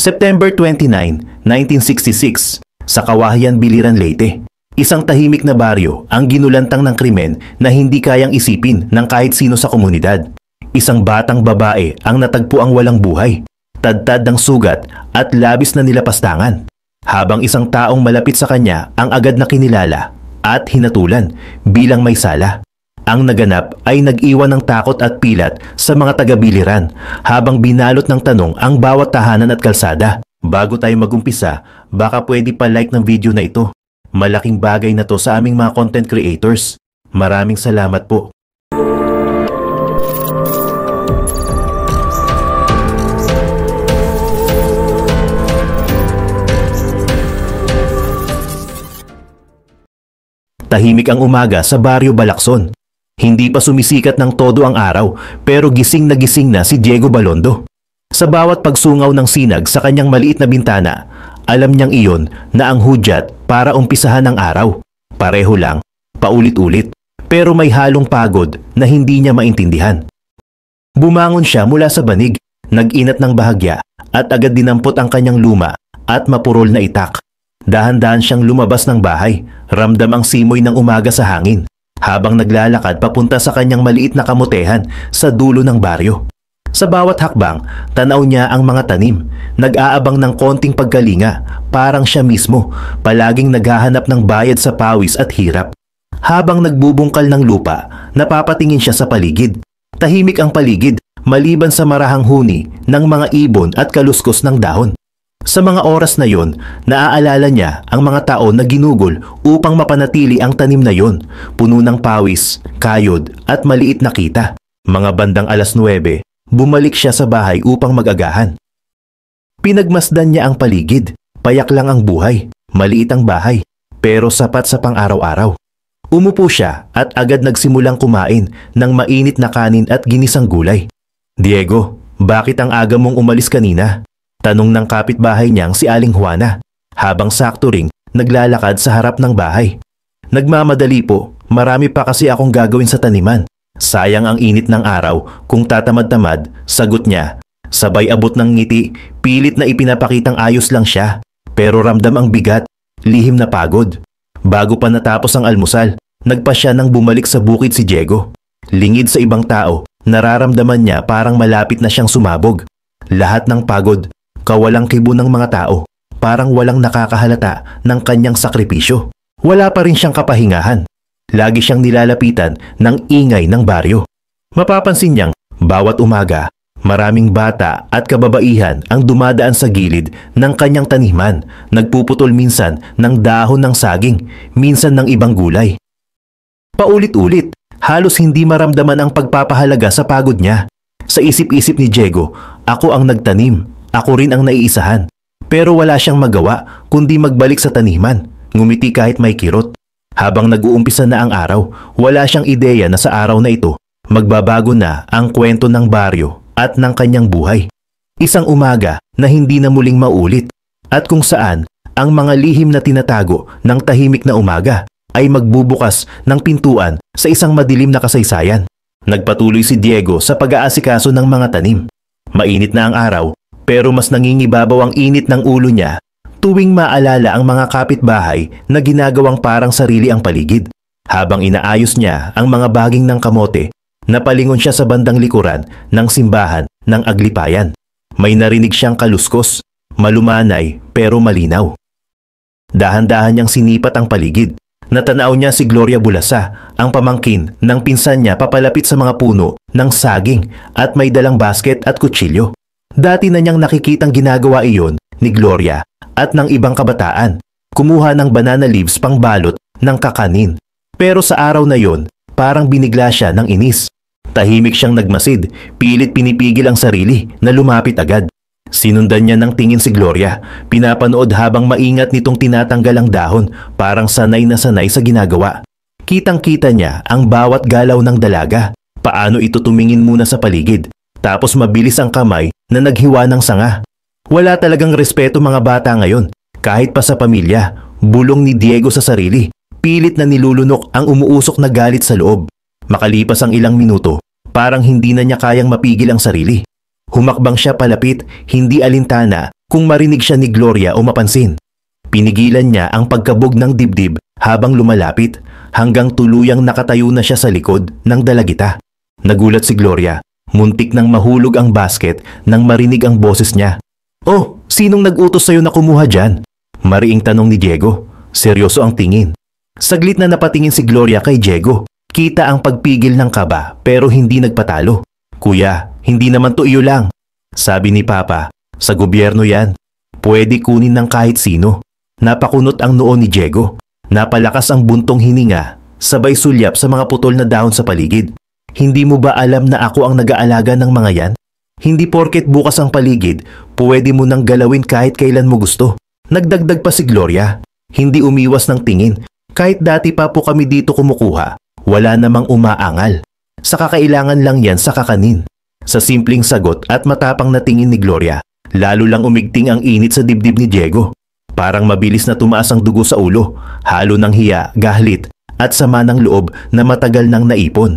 September 29, 1966, sa Kawayan, Biliran, Leyte. Isang tahimik na baryo ang ginulantang ng krimen na hindi kayang isipin ng kahit sino sa komunidad. Isang batang babae ang natagpuang walang buhay, tadtad ng sugat at labis na nilapastangan. Habang isang taong malapit sa kanya ang agad na kinilala at hinatulan bilang may sala. Ang naganap ay nag-iwan ng takot at pilat sa mga taga-biliran habang binalot ng tanong ang bawat tahanan at kalsada. Bago tayo magumpisa, baka pwede pa like ng video na ito. Malaking bagay na to sa aming mga content creators. Maraming salamat po. Tahimik ang umaga sa baryo Balakson. Hindi pa sumisikat ng todo ang araw pero gising na si Diego Balondo. Sa bawat pagsungaw ng sinag sa kanyang maliit na bintana, alam niyang iyon na ang hudyat para umpisahan ang araw. Pareho lang, paulit-ulit, pero may halong pagod na hindi niya maintindihan. Bumangon siya mula sa banig, nag-inat ng bahagya at agad dinampot ang kanyang luma at mapurol na itak. Dahan-dahan siyang lumabas ng bahay, ramdam ang simoy ng umaga sa hangin. Habang naglalakad papunta sa kanyang maliit na kamutehan sa dulo ng baryo. Sa bawat hakbang, tanaw niya ang mga tanim, nag-aabang ng konting pagkalinga, parang siya mismo, palaging naghahanap ng bayad sa pawis at hirap. Habang nagbubungkal ng lupa, napapatingin siya sa paligid. Tahimik ang paligid, maliban sa marahang huni ng mga ibon at kaluskos ng dahon. Sa mga oras na yon, naaalala niya ang mga tao na ginugol upang mapanatili ang tanim na yon, puno ng pawis, kayod at maliit na kita. Mga bandang 9:00, bumalik siya sa bahay upang mag-agahan. Pinagmasdan niya ang paligid, payak lang ang buhay, maliit ang bahay, pero sapat sa pang-araw-araw. Umupo siya at agad nagsimulang kumain ng mainit na kanin at ginisang gulay. "Diego, bakit ang aga mong umalis kanina?" Tanong ng kapitbahay niyang si Aling Juana, habang sakto ring naglalakad sa harap ng bahay. "Nagmamadali po, marami pa kasi akong gagawin sa taniman. Sayang ang init ng araw kung tatamad-tamad," sagot niya. Sabay abot ng ngiti, pilit na ipinapakitang ayos lang siya. Pero ramdam ang bigat, lihim na pagod. Bago pa natapos ang almusal, nagpa siya nang bumalik sa bukid si Diego. Lingid sa ibang tao, nararamdaman niya parang malapit na siyang sumabog. Lahat ng pagod, kawalang kibo ng mga tao, parang walang nakakahalata ng kanyang sakripisyo. Wala pa rin siyang kapahingahan. Lagi siyang nilalapitan ng ingay ng baryo. Mapapansin niyang bawat umaga, maraming bata at kababaihan ang dumadaan sa gilid ng kanyang taniman, nagpuputol minsan ng dahon ng saging, minsan ng ibang gulay. Paulit-ulit, halos hindi maramdaman ang pagpapahalaga sa pagod niya. Sa isip-isip ni Diego, ako ang nagtanim. Ako rin ang naiisahan. Pero wala siyang magawa kundi magbalik sa taniman, ngumiti kahit may kirot. Habang nag-uumpisa na ang araw, wala siyang ideya na sa araw na ito, magbabago na ang kwento ng baryo at ng kanyang buhay. Isang umaga na hindi na muling maulit at kung saan ang mga lihim na tinatago ng tahimik na umaga ay magbubukas ng pintuan sa isang madilim na kasaysayan. Nagpatuloy si Diego sa pag-aasikaso ng mga tanim. Mainit na ang araw, pero mas nangingibabaw ang init ng ulo niya tuwing maalala ang mga kapitbahay na ginagawang parang sarili ang paligid. Habang inaayos niya ang mga baging ng kamote, napalingon siya sa bandang likuran ng simbahan ng Aglipayan. May narinig siyang kaluskos, malumanay pero malinaw. Dahan-dahan niyang sinipat ang paligid. Natanaw niya si Gloria Bulasa, ang pamangkin ng pinsan niya papalapit sa mga puno ng saging at may dalang basket at kutsilyo. Dati na niyang nakikitang ginagawa iyon ni Gloria at ng ibang kabataan. Kumuha ng banana leaves pang balot ng kakanin. Pero sa araw na yon, parang binigla siya ng inis. Tahimik siyang nagmasid, pilit pinipigil ang sarili na lumapit agad. Sinundan niya ng tingin si Gloria, pinapanood habang maingat nitong tinatanggal ang dahon, parang sanay na sanay sa ginagawa. Kitang-kita niya ang bawat galaw ng dalaga, paano ito tumingin muna sa paligid, tapos mabilis ang kamay na naghiwa ng sanga. Wala talagang respeto mga bata ngayon, kahit pa sa pamilya. Bulong ni Diego sa sarili, pilit na nilulunok ang umuusok na galit sa loob. Makalipas ang ilang minuto, parang hindi na niya kayang mapigil ang sarili. Humakbang siya palapit, hindi alintana, kung marinig siya ni Gloria o mapansin. Pinigilan niya ang pagkabog ng dibdib habang lumalapit hanggang tuluyang nakatayo na siya sa likod ng dalagita. Nagulat si Gloria. Muntik nang mahulog ang basket nang marinig ang boses niya. "Oh, sinong nag-utos sa'yo na kumuha dyan?" Mariing tanong ni Diego. Seryoso ang tingin. Saglit na napatingin si Gloria kay Diego. Kita ang pagpigil ng kaba pero hindi nagpatalo. "Kuya, hindi naman to iyo lang," sabi ni Papa. "Sa gobyerno yan. Pwede kunin ng kahit sino." Napakunot ang noo ni Diego. Napalakas ang buntong hininga, sabay sulyap sa mga putol na dahon sa paligid. "Hindi mo ba alam na ako ang nag-aalaga ng mga yan? Hindi porket bukas ang paligid, pwede mo nang galawin kahit kailan mo gusto." Nagdagdag pa si Gloria. Hindi umiwas ng tingin. "Kahit dati pa po kami dito kumukuha, wala namang umaangal. Sa kakailangan lang yan sa kakanin." Sa simpleng sagot at matapang na tingin ni Gloria, lalo lang umigting ang init sa dibdib ni Diego. Parang mabilis na tumaas ang dugo sa ulo, halo ng hiya, galit at sama ng loob na matagal nang naipon.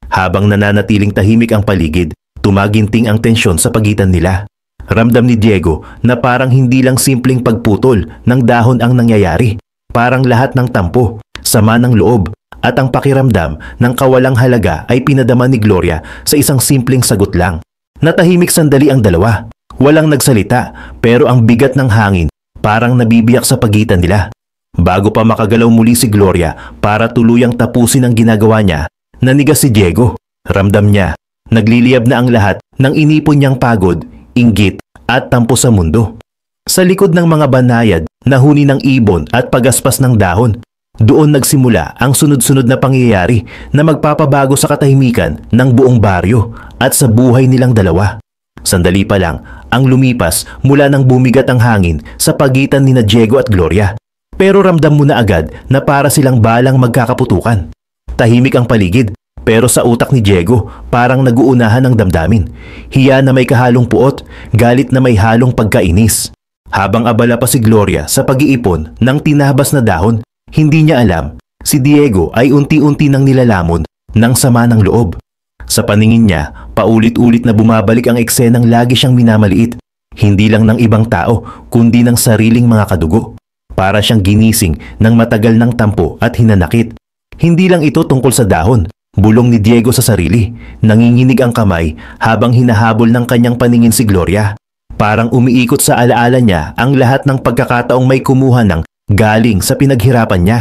Habang nananatiling tahimik ang paligid, tumaginting ang tensyon sa pagitan nila. Ramdam ni Diego na parang hindi lang simpleng pagputol ng dahon ang nangyayari. Parang lahat ng tampo, sama ng loob at ang pakiramdam ng kawalang halaga ay pinadama ni Gloria sa isang simpleng sagot lang. Natahimik sandali ang dalawa. Walang nagsalita pero ang bigat ng hangin parang nabibiyak sa pagitan nila. Bago pa makagalaw muli si Gloria para tuluyang tapusin ang ginagawa niya, nanigas si Diego. Ramdam niya, nagliliyab na ang lahat ng inipon niyang pagod, inggit at tampo sa mundo. Sa likod ng mga banayad, nahuni ng ibon at pagaspas ng dahon, doon nagsimula ang sunod-sunod na pangyayari na magpapabago sa katahimikan ng buong baryo at sa buhay nilang dalawa. Sandali pa lang ang lumipas mula nang bumigat ang hangin sa pagitan ni Diego at Gloria. Pero ramdam mo na agad na para silang balang magkakaputukan. Tahimik ang paligid pero sa utak ni Diego parang naguunahan ng damdamin. Hiya na may kahalong puot, galit na may halong pagkainis. Habang abala pa si Gloria sa pag-iipon ng tinabas na dahon, hindi niya alam, si Diego ay unti-unti nang nilalamon ng sama ng loob. Sa paningin niya, paulit-ulit na bumabalik ang eksenang lagi siyang minamaliit. Hindi lang ng ibang tao, kundi ng sariling mga kadugo. Para siyang ginising ng matagal ng tampo at hinanakit. Hindi lang ito tungkol sa dahon, bulong ni Diego sa sarili. Nanginginig ang kamay habang hinahabol ng kanyang paningin si Gloria. Parang umiikot sa alaala niya ang lahat ng pagkakataong may kumuha ng galing sa pinaghirapan niya.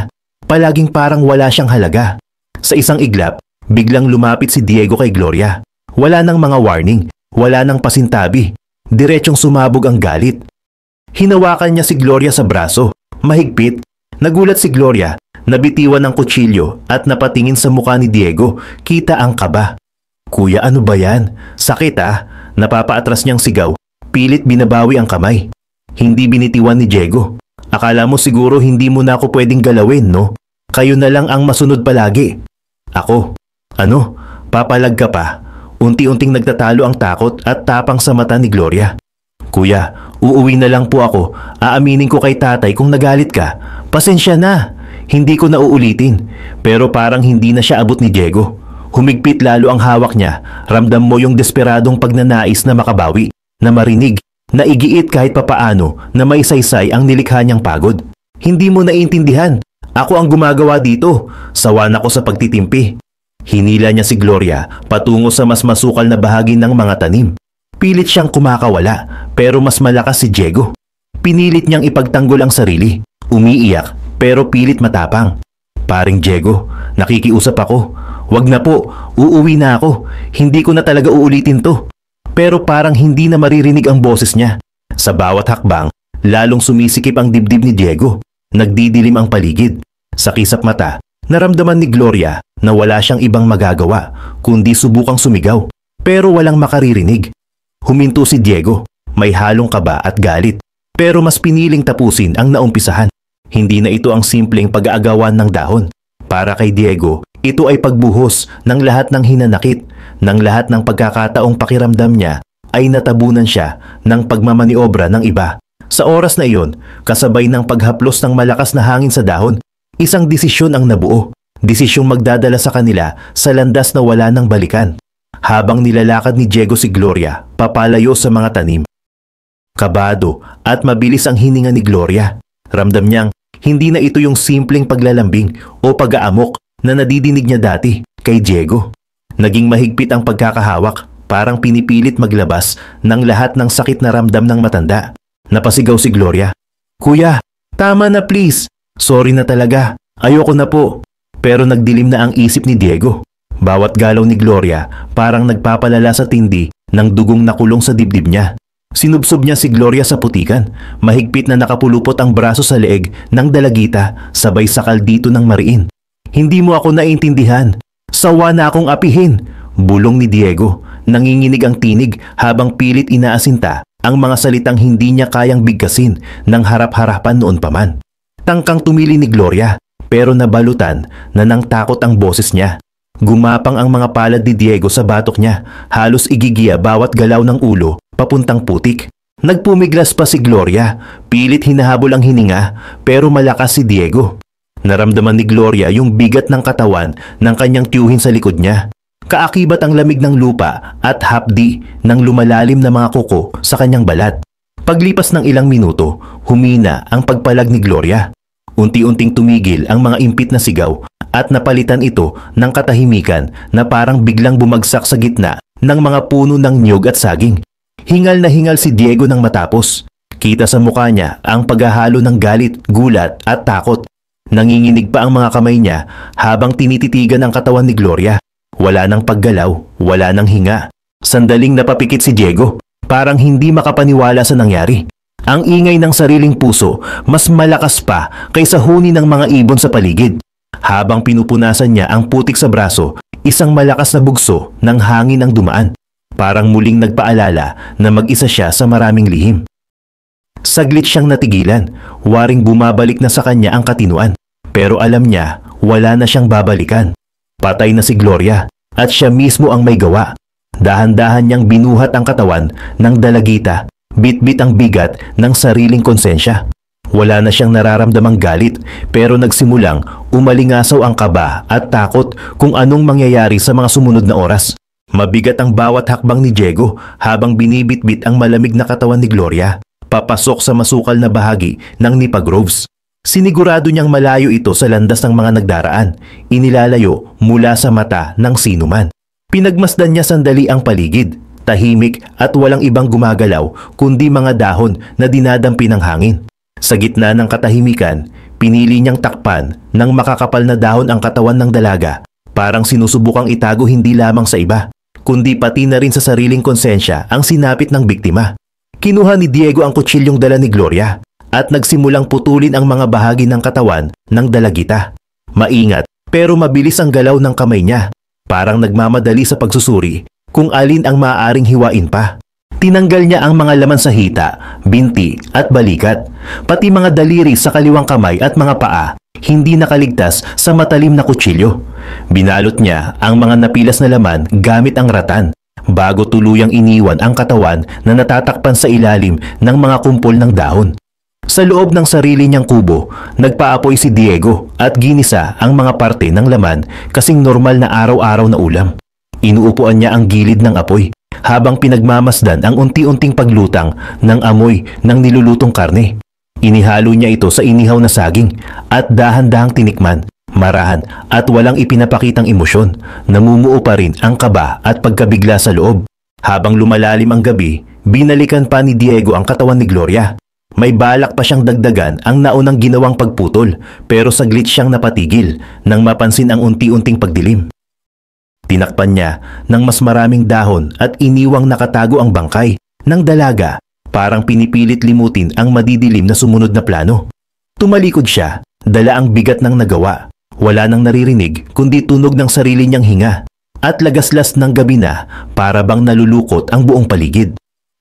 Palaging parang wala siyang halaga. Sa isang iglap, biglang lumapit si Diego kay Gloria. Wala nang mga warning, wala nang pasintabi. Diretsong sumabog ang galit. Hinawakan niya si Gloria sa braso, mahigpit. Nagulat si Gloria, nabitiwan ng kutsilyo at napatingin sa mukha ni Diego. Kita ang kaba. "Kuya, ano ba yan? Sakit ah." Napapaatras niyang sigaw. Pilit binabawi ang kamay. Hindi binitiwan ni Diego. "Akala mo siguro hindi mo na ako pwedeng galawin, no? Kayo na lang ang masunod palagi." "Ako? Ano? Papalag ka pa?" Unti-unting nagtatalo ang takot at tapang sa mata ni Gloria. "Kuya, uuwi na lang po ako. Aaminin ko kay tatay kung nagalit ka. Pasensya na. Hindi ko na uulitin." Pero parang hindi na siya abot ni Diego. Humigpit lalo ang hawak niya. Ramdam mo yung desperadong pagnanais na makabawi, na marinig, na igiit kahit papaano na may saysay ang nilikha niyang pagod. "Hindi mo naiintindihan. Ako ang gumagawa dito. Sawa na ko sa pagtitimpi." Hinila niya si Gloria patungo sa mas masukal na bahagi ng mga tanim. Pilit siyang kumakawala pero mas malakas si Diego. Pinilit niyang ipagtanggol ang sarili. Umiiyak pero pilit matapang. "Paring Diego, nakikiusap ako. Wag na po, uuwi na ako. Hindi ko na talaga uulitin to." Pero parang hindi na maririnig ang boses niya. Sa bawat hakbang, lalong sumisikip ang dibdib ni Diego. Nagdidilim ang paligid. Sa kisap mata, naramdaman ni Gloria na wala siyang ibang magagawa kundi subukang sumigaw. Pero walang makaririnig. Huminto si Diego, may halong kaba at galit. Pero mas piniling tapusin ang naumpisahan. Hindi na ito ang simpleng pag-aagawan ng dahon. Para kay Diego, ito ay pagbuhos ng lahat ng hinanakit, ng lahat ng pagkakataong pakiramdam niya ay natabunan siya ng pagmamaniobra ng iba. Sa oras na iyon, kasabay ng paghaplos ng malakas na hangin sa dahon, isang desisyon ang nabuo. Desisyong magdadala sa kanila sa landas na wala nang balikan. Habang nilalakad ni Diego si Gloria papalayo sa mga tanim, kabado at mabilis ang hininga ni Gloria. Ramdam niyang hindi na ito yung simpleng paglalambing o pag-aamok na nadidinig niya dati kay Diego. Naging mahigpit ang pagkakahawak, parang pinipilit maglabas ng lahat ng sakit na ramdam ng matanda. Napasigaw si Gloria. "Kuya, tama na please. Sorry na talaga. Ayoko na po." Pero nagdilim na ang isip ni Diego. Bawat galaw ni Gloria parang nagpapalala sa tindi ng dugong nakulong sa dibdib niya. Sinubsob niya si Gloria sa putikan. Mahigpit na nakapulupot ang braso sa leeg ng dalagita sabay sakal dito ng mariin. "Hindi mo ako naiintindihan. Sawa na akong apihin," bulong ni Diego. Nanginginig ang tinig habang pilit inaasinta ang mga salitang hindi niya kayang bigkasin ng harap-harapan noon pa man. Tangkang tumili ni Gloria pero nabalutan na ng takot ang boses niya. Gumapang ang mga palad ni Diego sa batok niya, halos igigiya bawat galaw ng ulo papuntang putik. Nagpumiglas pa si Gloria, pilit hinahabol ang hininga pero malakas si Diego. Naramdaman ni Gloria yung bigat ng katawan ng kanyang tiyuhin sa likod niya. Kaakibat ang lamig ng lupa at hapdi ng lumalalim na mga kuko sa kanyang balat. Paglipas ng ilang minuto, humina ang pagpalag ni Gloria. Unti-unting tumigil ang mga impit na sigaw at napalitan ito ng katahimikan na parang biglang bumagsak sa gitna ng mga puno ng niyog at saging. Hingal na hingal si Diego nang matapos. Kita sa mukha niya ang paghahalo ng galit, gulat at takot. Nanginginig pa ang mga kamay niya habang tinititigan ang katawan ni Gloria. Wala nang paggalaw, wala nang hinga. Sandaling napapikit si Diego, parang hindi makapaniwala sa nangyari. Ang ingay ng sariling puso mas malakas pa kaysa huni ng mga ibon sa paligid. Habang pinupunasan niya ang putik sa braso, isang malakas na bugso ng hangin ang dumaan. Parang muling nagpaalala na mag-isa siya sa maraming lihim. Saglit siyang natigilan, waring bumabalik na sa kanya ang katinuan. Pero alam niya, wala na siyang babalikan. Patay na si Gloria at siya mismo ang may gawa. Dahan-dahan niyang binuhat ang katawan ng dalagita, bit-bit ang bigat ng sariling konsensya. Wala na siyang nararamdamang galit pero nagsimulang umalingasaw ang kaba at takot kung anong mangyayari sa mga sumunod na oras. Mabigat ang bawat hakbang ni Diego habang binibit-bit ang malamig na katawan ni Gloria, papasok sa masukal na bahagi ng Nipa Groves. Sinigurado niyang malayo ito sa landas ng mga nagdaraan, inilalayo mula sa mata ng sinuman. Pinagmasdan niya sandali ang paligid, tahimik at walang ibang gumagalaw kundi mga dahon na dinadampi ng hangin. Sa gitna ng katahimikan, pinili niyang takpan ng makakapal na dahon ang katawan ng dalaga, parang sinusubukang itago hindi lamang sa iba, kundi pati na rin sa sariling konsensya ang sinapit ng biktima. Kinuha ni Diego ang kutsilyong dala ni Gloria at nagsimulang putulin ang mga bahagi ng katawan ng dalagita. Maingat pero mabilis ang galaw ng kamay niya, parang nagmamadali sa pagsusuri kung alin ang maaaring hiwain pa. Tinanggal niya ang mga laman sa hita, binti at balikat, pati mga daliri sa kaliwang kamay at mga paa, hindi nakaligtas sa matalim na kutsilyo. Binalot niya ang mga napilas na laman gamit ang ratan, bago tuluyang iniwan ang katawan na natatakpan sa ilalim ng mga kumpol ng dahon. Sa loob ng sarili niyang kubo, nagpaapoy si Diego at ginisa ang mga parte ng laman kasing normal na araw-araw na ulam. Inuupuan niya ang gilid ng apoy habang pinagmamasdan ang unti-unting paglutang ng amoy ng nilulutong karne. Inihalo niya ito sa inihaw na saging at dahan-dahang tinikman, marahan at walang ipinapakitang emosyon. Namumuo pa rin ang kaba at pagkabigla sa loob. Habang lumalalim ang gabi, binalikan pa ni Diego ang katawan ni Gloria. May balak pa siyang dagdagan ang naunang ginawang pagputol pero saglit siyang napatigil nang mapansin ang unti-unting pagdilim. Tinakpan niya ng mas maraming dahon at iniwang nakatago ang bangkay ng dalaga, parang pinipilit limutin ang madidilim na sumunod na plano. Tumalikod siya, dala ang bigat ng nagawa. Wala nang naririnig kundi tunog ng sarili niyang hinga at lagaslas ng gabi na para bang nalulukot ang buong paligid.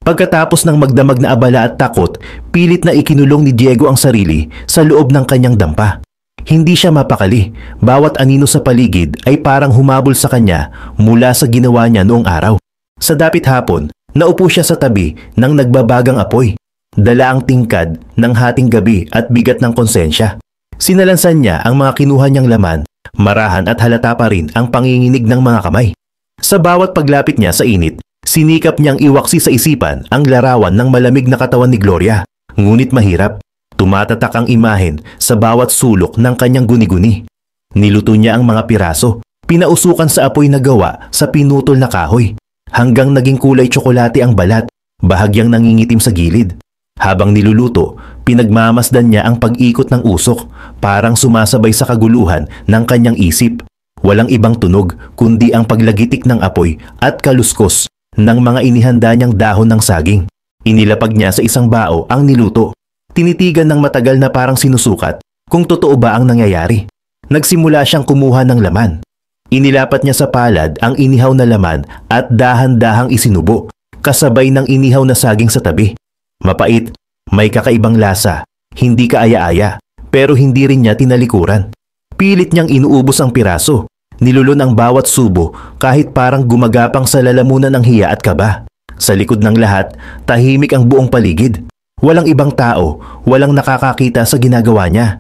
Pagkatapos ng magdamag na abala at takot, pilit na ikinulong ni Diego ang sarili sa loob ng kanyang dampa. Hindi siya mapakali, bawat anino sa paligid ay parang humabol sa kanya mula sa ginawa niya noong araw. Sa dapit hapon, naupo siya sa tabi ng nagbabagang apoy. Dala ang tingkad ng hating gabi at bigat ng konsensya. Sinalansan niya ang mga kinuha niyang laman, marahan at halata pa rin ang panginginig ng mga kamay. Sa bawat paglapit niya sa init, Sinikap niyang iwaksi sa isipan ang larawan ng malamig na katawan ni Gloria. Ngunit mahirap. Tumatatak ang imahen sa bawat sulok ng kanyang guni-guni. Niluto niya ang mga piraso, pinausukan sa apoy na gawa sa pinutol na kahoy, hanggang naging kulay tsokolate ang balat, bahagyang nangingitim sa gilid. Habang niluluto, pinagmamasdan niya ang pag-ikot ng usok, parang sumasabay sa kaguluhan ng kanyang isip. Walang ibang tunog kundi ang paglagitik ng apoy at kaluskos ng mga inihanda niyang dahon ng saging. Inilapag niya sa isang bao ang niluto. Tinitigan ng matagal na parang sinusukat kung totoo ba ang nangyayari. Nagsimula siyang kumuha ng laman. Inilapat niya sa palad ang inihaw na laman at dahan-dahang isinubo, kasabay ng inihaw na saging sa tabi. Mapait, may kakaibang lasa, hindi kaaya-aya, pero hindi rin niya tinalikuran. Pilit niyang inuubos ang piraso, nilulun ang bawat subo kahit parang gumagapang sa lalamunan ng hiya at kaba. Sa likod ng lahat, tahimik ang buong paligid. Walang ibang tao, walang nakakakita sa ginagawa niya.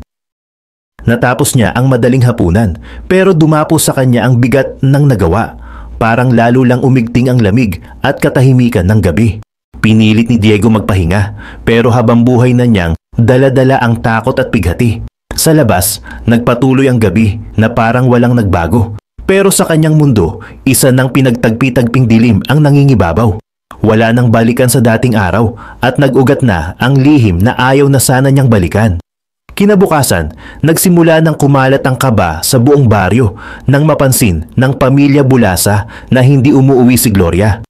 Natapos niya ang madaling hapunan, pero dumapo sa kanya ang bigat ng nagawa. Parang lalo lang umigting ang lamig at katahimikan ng gabi. Pinilit ni Diego magpahinga, pero habang buhay na niyang dala-dala ang takot at bighati. Sa labas, nagpatuloy ang gabi na parang walang nagbago. Pero sa kanyang mundo, isa ng pinagtagpi-tagping dilim ang nangingibabaw. Wala nang balikan sa dating araw at nag-ugat na ang lihim na ayaw na sana niyang balikan. Kinabukasan, nagsimula ng kumalat ang kaba sa buong baryo nang mapansin ng pamilya Bulasa na hindi umuuwi si Gloria.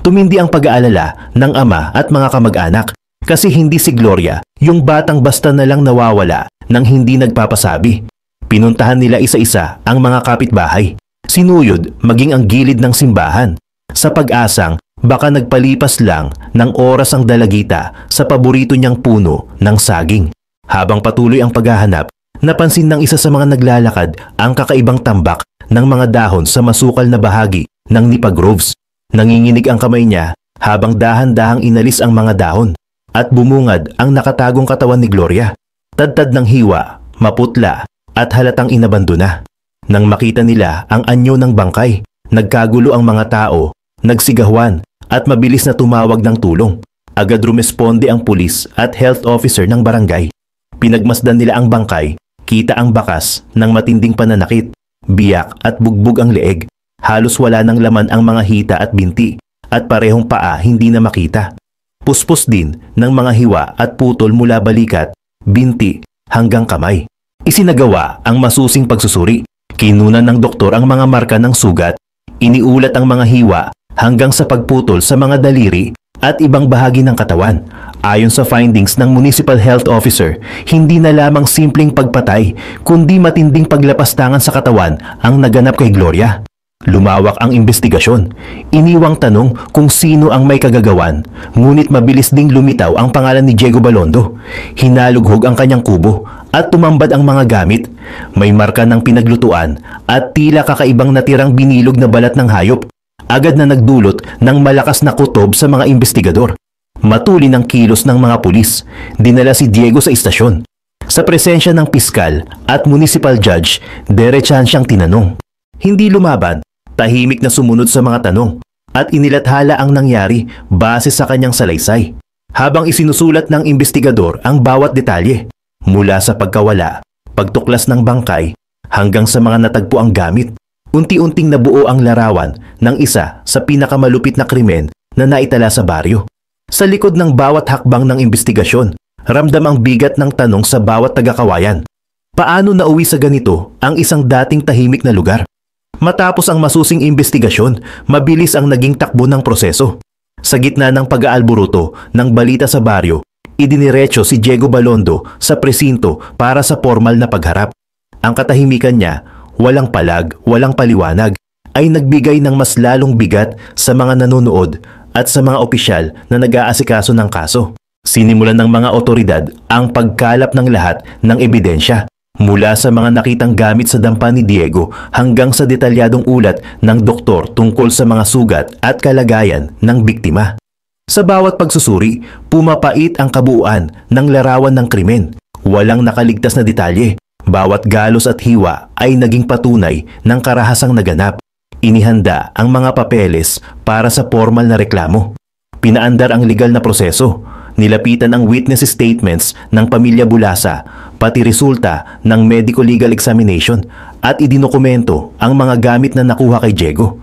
Tumindi ang pag-aalala ng ama at mga kamag-anak kasi hindi si Gloria yung batang basta na lang nawawala nang hindi nagpapasabi. Pinuntahan nila isa-isa ang mga kapitbahay, sinuyod maging ang gilid ng simbahan, sa pag-asang baka nagpalipas lang ng oras ang dalagita sa paborito niyang puno ng saging. Habang patuloy ang paghahanap, napansin ng isa sa mga naglalakad ang kakaibang tambak ng mga dahon sa masukal na bahagi ng Nipa Groves. Nanginginig ang kamay niya habang dahan-dahang inalis ang mga dahon at bumungad ang nakatagong katawan ni Gloria. Tadtad ng hiwa, maputla at halatang inabandona. Nang makita nila ang anyo ng bangkay, nagkagulo ang mga tao, nagsigawan at mabilis na tumawag ng tulong. Agad rumesponde ang pulis at health officer ng barangay. Pinagmasdan nila ang bangkay, kita ang bakas ng matinding pananakit, biyak at bugbog ang leeg. Halos wala ng laman ang mga hita at binti at parehong paa hindi na makita. Puspos din ng mga hiwa at putol mula balikat, binti hanggang kamay. Isinagawa ang masusing pagsusuri. Kinunan ng doktor ang mga marka ng sugat, iniulat ang mga hiwa hanggang sa pagputol sa mga daliri at ibang bahagi ng katawan. Ayon sa findings ng Municipal Health Officer, hindi na lamang simpleng pagpatay, kundi matinding paglapastangan sa katawan ang naganap kay Gloria. Lumawak ang investigasyon. Iniwang tanong kung sino ang may kagagawan, ngunit mabilis ding lumitaw ang pangalan ni Diego Balondo. Hinalughog ang kanyang kubo at tumambad ang mga gamit. May marka ng pinaglutuan at tila kakaibang natirang binilog na balat ng hayop. Agad na nagdulot ng malakas na kutob sa mga investigador. Matuli ng kilos ng mga pulis. Dinala si Diego sa istasyon. Sa presensya ng piskal at municipal judge, diretsahan siyang tinanong. Hindi lumaban. Tahimik na sumunod sa mga tanong at inilathala ang nangyari base sa kanyang salaysay. Habang isinusulat ng investigador ang bawat detalye, mula sa pagkawala, pagtuklas ng bangkay, hanggang sa mga natagpo ang gamit, unti-unting nabuo ang larawan ng isa sa pinakamalupit na krimen na naitala sa baryo. Sa likod ng bawat hakbang ng investigasyon, ramdam ang bigat ng tanong sa bawat taga-kawayan. Paano nauwi sa ganito ang isang dating tahimik na lugar? Matapos ang masusing investigasyon, mabilis ang naging takbo ng proseso. Sa gitna ng pag-aalburuto ng balita sa baryo, idiniretso si Diego Balondo sa presinto para sa formal na pagharap. Ang katahimikan niya, walang palag, walang paliwanag, ay nagbigay ng mas lalong bigat sa mga nanonood at sa mga opisyal na nag-aasikaso ng kaso. Sinimulan ng mga otoridad ang pagkalap ng lahat ng ebidensya. Mula sa mga nakitang gamit sa dampa ni Diego hanggang sa detalyadong ulat ng doktor tungkol sa mga sugat at kalagayan ng biktima. Sa bawat pagsusuri, pumapait ang kabuuan ng larawan ng krimen. Walang nakaligtas na detalye. Bawat galos at hiwa ay naging patunay ng karahasang naganap. Inihanda ang mga papeles para sa formal na reklamo. Pinaandar ang legal na proseso. Nilapitan ang witness statements ng pamilya Bulasa, pati resulta ng medical legal examination at idinokumento ang mga gamit na nakuha kay Diego.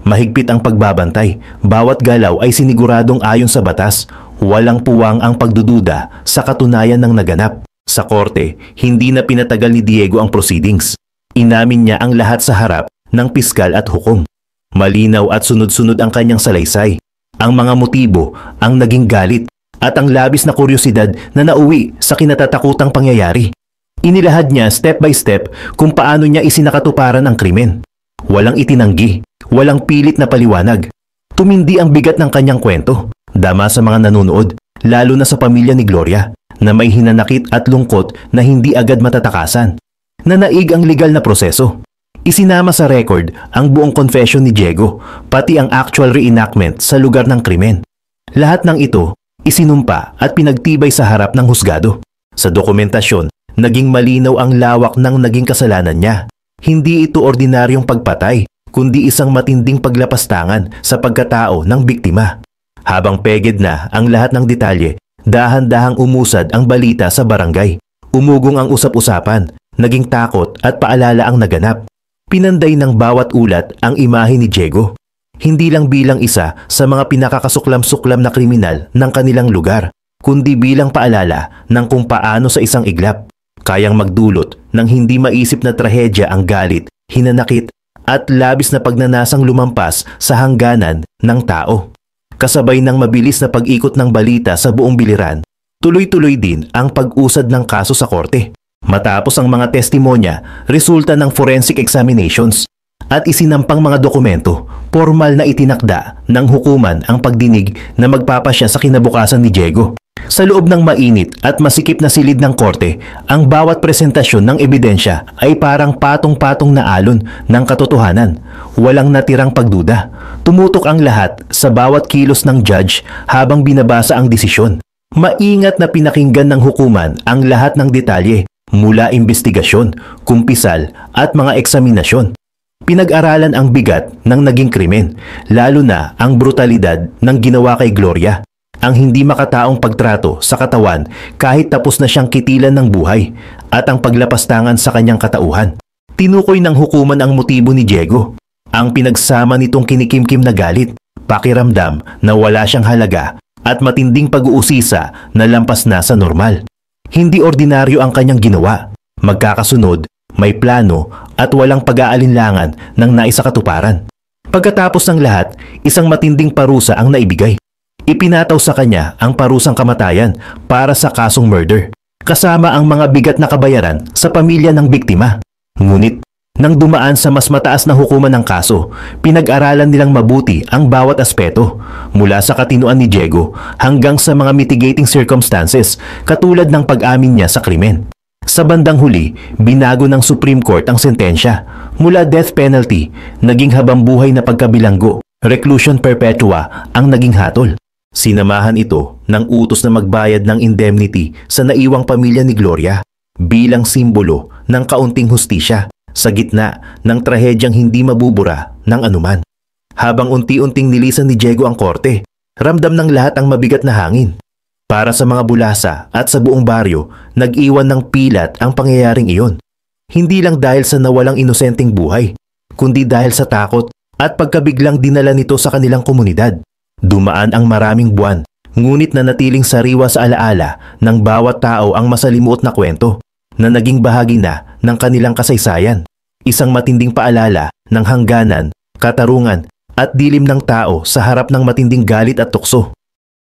Mahigpit ang pagbabantay. Bawat galaw ay siniguradong ayon sa batas. Walang puwang ang pagdududa sa katunayan ng naganap. Sa korte, hindi na pinatagal ni Diego ang proceedings. Inamin niya ang lahat sa harap ng piskal at hukom. Malinaw at sunod-sunod ang kanyang salaysay. Ang mga motibo, ang naging galit, at ang labis na kuryosidad na nauwi sa kinatatakutang pangyayari. Inilahad niya step by step kung paano niya isinakatuparan ang krimen. Walang itinanggi, walang pilit na paliwanag. Tumindi ang bigat ng kanyang kwento, dama sa mga nanonood, lalo na sa pamilya ni Gloria, na may hinanakit at lungkot na hindi agad matatakasan. Nanaig ang legal na proseso. Isinama sa record ang buong confession ni Diego, pati ang actual reenactment sa lugar ng krimen. Lahat ng ito, isinumpa at pinagtibay sa harap ng husgado. Sa dokumentasyon, naging malinaw ang lawak ng naging kasalanan niya. Hindi ito ordinaryong pagpatay, kundi isang matinding paglapastangan sa pagkatao ng biktima. Habang peged na ang lahat ng detalye, dahan-dahang umusad ang balita sa barangay. Umugong ang usap-usapan, naging takot at paalala ang naganap. Pinanday ng bawat ulat ang imahe ni Diego. Hindi lang bilang isa sa mga pinakakasuklam-suklam na kriminal ng kanilang lugar, kundi bilang paalala ng kung paano sa isang iglap kayang magdulot ng hindi maisip na trahedya ang galit, hinanakit at labis na pagnanasang lumampas sa hangganan ng tao. Kasabay ng mabilis na pag-ikot ng balita sa buong biliran, tuloy-tuloy din ang pag-usad ng kaso sa korte. Matapos ang mga testimonya, resulta ng forensic examinations at isinampang mga dokumento, formal na itinakda ng hukuman ang pagdinig na magpapasya sa kinabukasan ni Diego. Sa loob ng mainit at masikip na silid ng korte, ang bawat presentasyon ng ebidensya ay parang patong-patong na alon ng katotohanan. Walang natirang pagduda. Tumutok ang lahat sa bawat kilos ng judge habang binabasa ang desisyon. Maingat na pinakinggan ng hukuman ang lahat ng detalye mula investigasyon, kumpisal at mga eksaminasyon. Pinag-aralan ang bigat ng naging krimen, lalo na ang brutalidad ng ginawa kay Gloria. Ang hindi makataong pagtrato sa katawan kahit tapos na siyang kitilan ng buhay at ang paglapastangan sa kanyang katauhan. Tinukoy ng hukuman ang motibo ni Diego, ang pinagsama nitong kinikimkim na galit, pakiramdam na wala siyang halaga at matinding pag-uusisa na lampas na sa normal. Hindi ordinaryo ang kanyang ginawa. Magkakasunod, may plano at walang pag-aalinlangan ng naisakatuparan. Pagkatapos ng lahat, isang matinding parusa ang naibigay. Ipinataw sa kanya ang parusang kamatayan para sa kasong murder, kasama ang mga bigat na kabayaran sa pamilya ng biktima. Ngunit, nang dumaan sa mas mataas na hukuman ng kaso, pinag-aralan nilang mabuti ang bawat aspeto, mula sa katinuan ni Diego hanggang sa mga mitigating circumstances katulad ng pag-amin niya sa krimen. Sa bandang huli, binago ng Supreme Court ang sentensya. Mula death penalty, naging habambuhay na pagkabilanggo, reclusion perpetua ang naging hatol. Sinamahan ito ng utos na magbayad ng indemnity sa naiwang pamilya ni Gloria bilang simbolo ng kaunting hustisya sa gitna ng trahedyang hindi mabubura ng anuman. Habang unti-unting nilisan ni Diego ang korte, ramdam ng lahat ang mabigat na hangin. Para sa mga Bulasa at sa buong baryo, nag-iwan ng pilat ang pangyayaring iyon. Hindi lang dahil sa nawalang inosenteng buhay, kundi dahil sa takot at pagkabiglang dinala nito sa kanilang komunidad. Dumaan ang maraming buwan, ngunit nanatiling sariwa sa alaala ng bawat tao ang masalimuot na kwento na naging bahagi na ng kanilang kasaysayan. Isang matinding paalala ng hangganan, katarungan at dilim ng tao sa harap ng matinding galit at tukso.